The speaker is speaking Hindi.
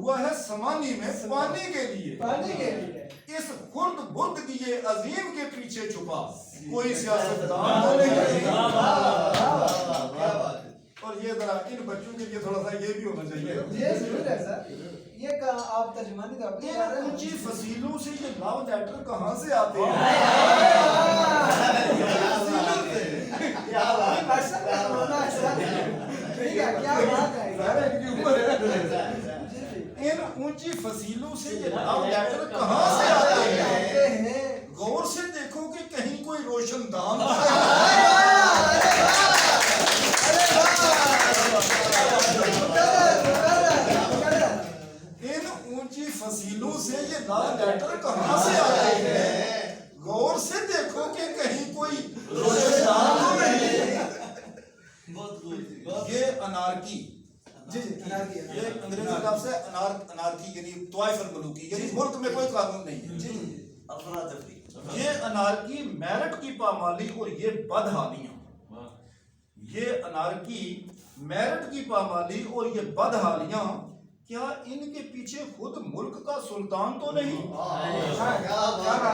हुआ है समानी में पानी के लिए। इस खुर्द बुर्द की ये अजीम के पीछे छुपा कोई सियासतदान तो नहीं। और ये जरा इन बच्चों के लिए थोड़ा सा ये भी होना चाहिए। ये जरूर है सर। ये कहाँ आप तर्जुमानी तो अपनी कर रहे हैं। ऊंची फसीलों से ये लव लेटर कहाँ से आते हैं? क्या बात है। इन ऊंची फसीलों से ये लव लेटर कहाँ से आते हैं? गौर से देखो कि कहीं कोई रोशनदान इन ऊंची फसीलों से ये लव लेटर कहाँ से आते हैं? गौर से देखो कि कहीं कोई रोशनदान तो नहीं। ये अनारकी, जी अनारकी ये अंग्रेजी लफ्ज़ से अनारकी यानी तवाइफुल मुल्की, यानी मुल्क में कोई कानून नहीं है। ये अनारकी मेरिट की पामाली और ये बदहालियां, ये अनारकी मेरिट की पामाली और ये बदहालियां, क्या इनके पीछे खुद मुल्क का सुल्तान तो नहीं?